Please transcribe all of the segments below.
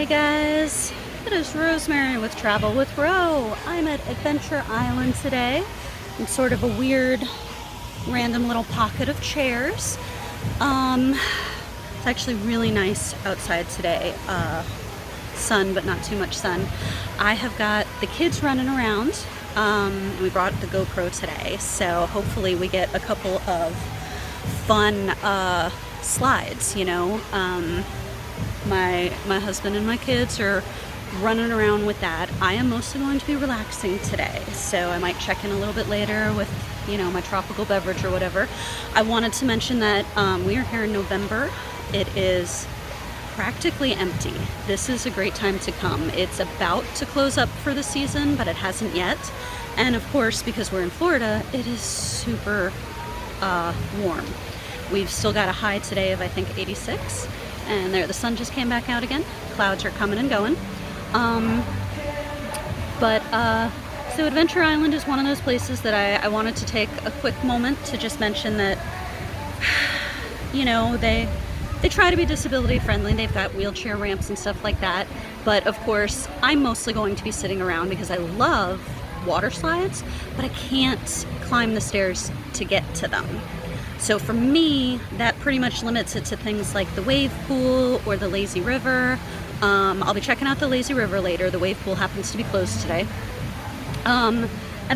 Hi guys, it is Rosemary with Travel with Ro. I'm at Adventure Island today. I'm sort of a weird, random little pocket of chairs. It's actually really nice outside today. Sun, but not too much sun. I have got the kids running around. We brought the GoPro today, so hopefully we get a couple of fun slides, you know. My husband and my kids are running around with that. I am mostly going to be relaxing today, so I might check in a little bit later with, you know, my tropical beverage or whatever. I wanted to mention that we are here in November. It is practically empty. This is a great time to come. It's about to close up for the season, but it hasn't yet. And of course, because we're in Florida, it is super warm. We've still got a high today of, I think, 86. And there, the sun just came back out again. Clouds are coming and going. So Adventure Island is one of those places that I wanted to take a quick moment to just mention that, you know, they try to be disability friendly. They've got wheelchair ramps and stuff like that. But of course, I'm mostly going to be sitting around because I love water slides, but I can't climb the stairs to get to them. So for me, that pretty much limits it to things like the wave pool or the lazy river. I'll be checking out the lazy river later. The wave pool happens to be closed today. And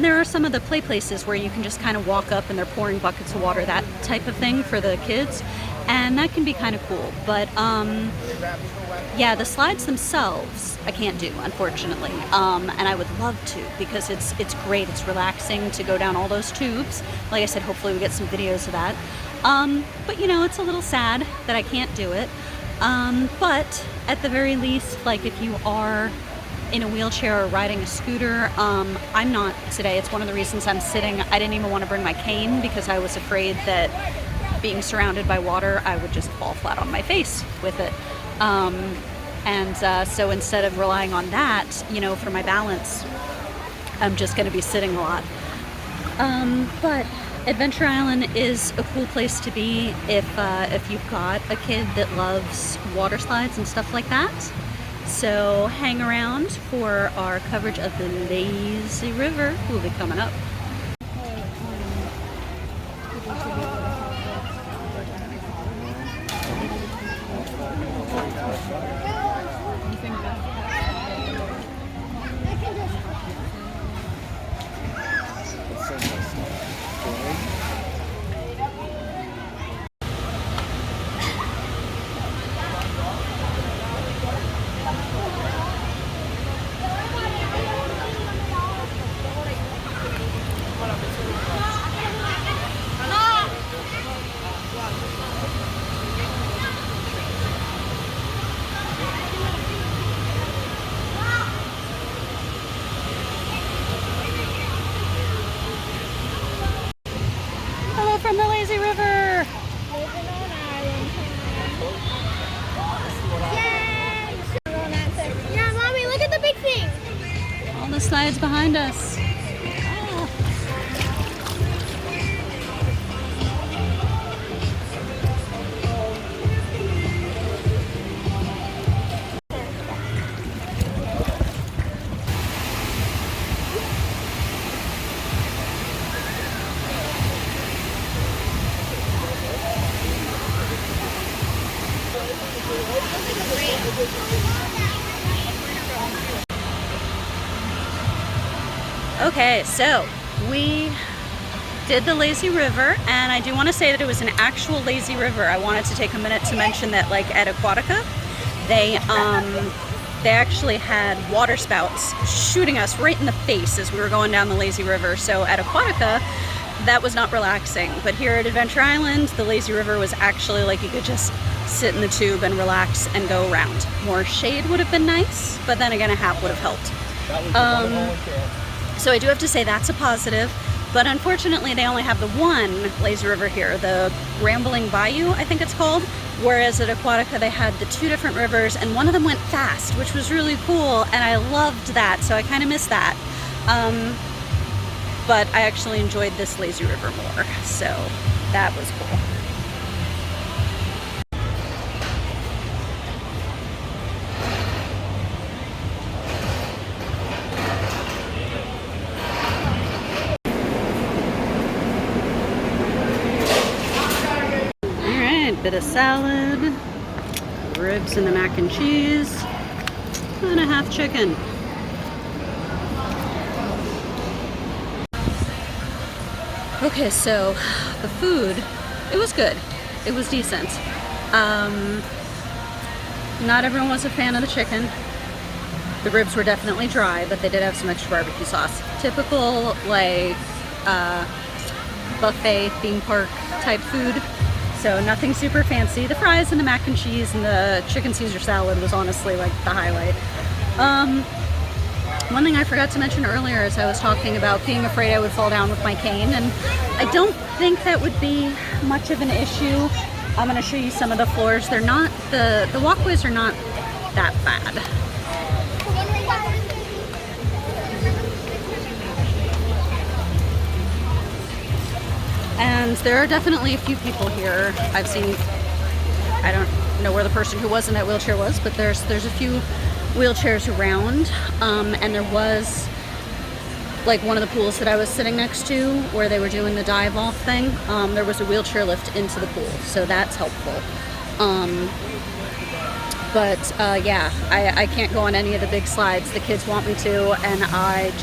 there are some of the play places where you can just kind of walk up and they're pouring buckets of water, that type of thing for the kids. And that can be kind of cool. But yeah, the slides themselves, I can't do, unfortunately. And I would love to, because it's great. It's relaxing to go down all those tubes. Like I said, hopefully we get some videos of that. But you know, it's a little sad that I can't do it. But at the very least, like if you are in a wheelchair or riding a scooter, I'm not today. It's one of the reasons I'm sitting. I didn't even want to bring my cane because I was afraid that being surrounded by water, I would just fall flat on my face with it. So instead of relying on that, you know, for my balance, I'm just going to be sitting a lot. But Adventure Island is a cool place to be if you've got a kid that loves water slides and stuff like that. So hang around for our coverage of the lazy river. Will be coming up. From the lazy river. Yeah, Mommy, look at the big thing. All the slides behind us. Okay, so we did the lazy river, and I do want to say that it was an actual lazy river. I wanted to take a minute to mention that, like at Aquatica, they actually had water spouts shooting us right in the face as we were going down the lazy river. So at Aquatica, that was not relaxing. But here at Adventure Island, the lazy river was actually like you could just sit in the tube and relax and go around. More shade would have been nice, but then again, a hat would have helped. So I do have to say that's a positive, but unfortunately they only have the one lazy river here, the Rambling Bayou, I think it's called, whereas at Aquatica they had the two different rivers, and one of them went fast, which was really cool, and I loved that, so I kind of missed that. But I actually enjoyed this lazy river more, so that was cool. bit of salad, ribs and the mac and cheese, and a half chicken. Okay, so the food, it was good. It was decent. Not everyone was a fan of the chicken. The ribs were definitely dry, but they did have some extra barbecue sauce. Typical, like, buffet, theme park type food. So nothing super fancy. The fries and the mac and cheese and the chicken Caesar salad was honestly like the highlight. One thing I forgot to mention earlier is I was talking about being afraid I would fall down with my cane, and I don't think that would be much of an issue. I'm going to show you some of the floors. They're not, the walkways are not that bad. And there are definitely a few people here. I've seen, I don't know where the person who was in that wheelchair was, but there's a few wheelchairs around. And there was like one of the pools that I was sitting next to where they were doing the dive off thing. There was a wheelchair lift into the pool, so that's helpful. Yeah, I can't go on any of the big slides. The kids want me to, and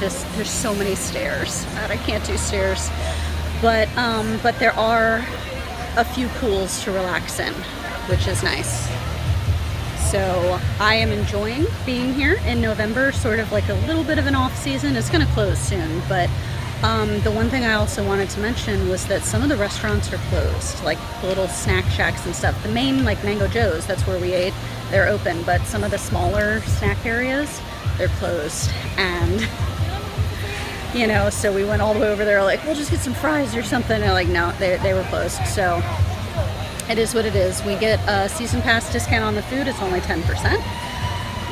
there's so many stairs that I can't do stairs. But there are a few pools to relax in, which is nice. So I am enjoying being here in November, sort of like a little bit of an off season. It's going to close soon, but the one thing I also wanted to mention was that some of the restaurants are closed, like the little snack shacks and stuff. The main, like Mango Joe's, that's where we ate, they're open, but some of the smaller snack areas, they're closed. And you know, so we went all the way over there like, we'll just get some fries or something. And like, no, they were closed. So it is what it is. We get a season pass discount on the food. It's only 10%.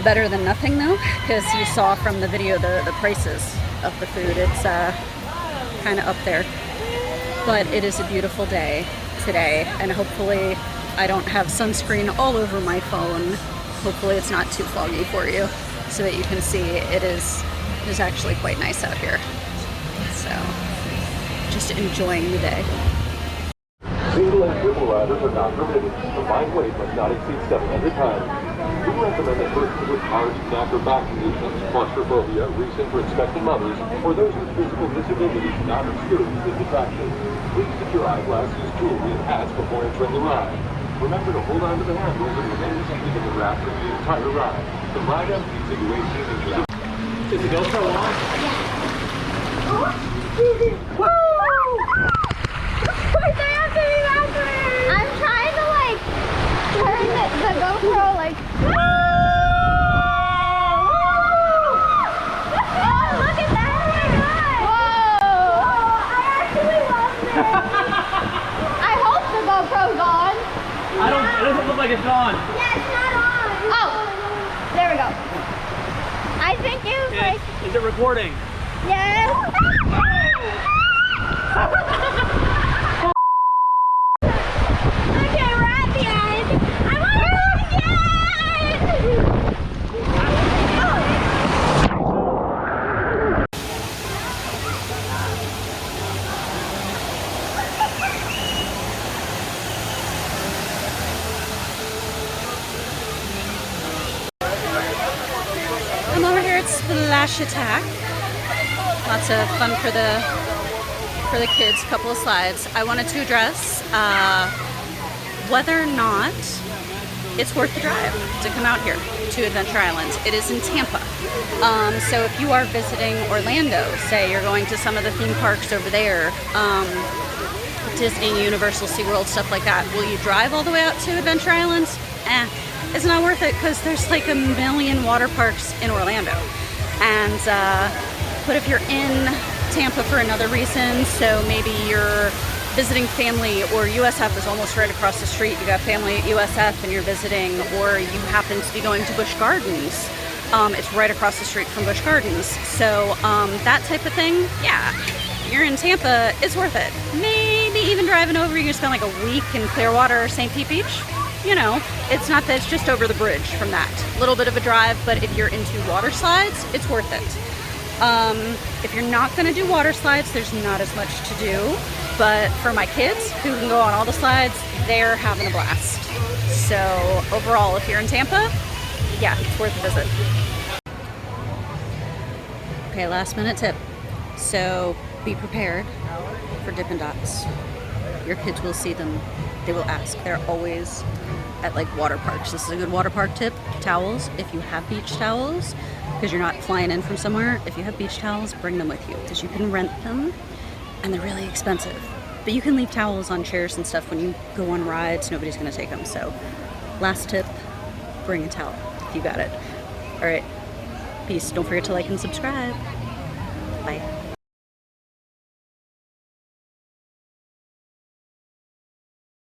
Better than nothing though, because you saw from the video the prices of the food. It's kind of up there. But it is a beautiful day today, and hopefully I don't have sunscreen all over my phone. Hopefully it's not too foggy for you, so that you can see it is actually quite nice out here. So, just enjoying the day. Single and triple ladders are not permitted. Combined weight must not exceed 700 pounds. We recommend that persons with heart, neck, or back conditions, claustrophobia, recent or expectant mothers, or those with physical disabilities not experience this attraction. Please get your eyeglasses, jewelry, and hats before entering the ride. Remember to hold on to the handles and remain seated in the raft for the entire ride. The ride empties at 18 inches. Is the GoPro on? Woo! I'm trying to like turn the GoPro like. Oh, look at that! Whoa! I actually love this. I hope the GoPro's on. It doesn't look like it's on. Yeah, it's not on. Oh, there we go. I think it was like. Is it recording? Yes. Okay, we're at the end. I want to go again. I'm over here at Splash Attack. Lots of fun for the kids, couple of slides. I wanted to address whether or not it's worth the drive to come out here to Adventure Island. It is in Tampa. So if you are visiting Orlando, say you're going to some of the theme parks over there, Disney, Universal, SeaWorld, stuff like that, will you drive all the way out to Adventure Island? It's not worth it because there's like a million water parks in Orlando. And but if you're in Tampa for another reason, so maybe you're visiting family, or USF is almost right across the street, you got family at USF and you're visiting, or you happen to be going to Busch Gardens, it's right across the street from Busch Gardens. So that type of thing, yeah, you're in Tampa, it's worth it. Maybe even driving over, you're gonna spend like a week in Clearwater or St. Pete Beach. You know, it's not that, it's just over the bridge from that. A little bit of a drive, but if you're into water slides, it's worth it. If you're not gonna do water slides, there's not as much to do, But for my kids who can go on all the slides, they're having a blast. So overall, if you're in Tampa, yeah, it's worth a visit. Okay, last minute tip. So be prepared for Dippin' Dots. Your kids will see them. They will ask. They're always at like water parks. This is a good water park tip. Towels, if you have beach towels, because you're not flying in from somewhere, if you have beach towels, bring them with you because you can rent them and they're really expensive. But you can leave towels on chairs and stuff when you go on rides. Nobody's gonna take them. So last tip, bring a towel if you got it. All right, peace. Don't forget to like and subscribe. Bye.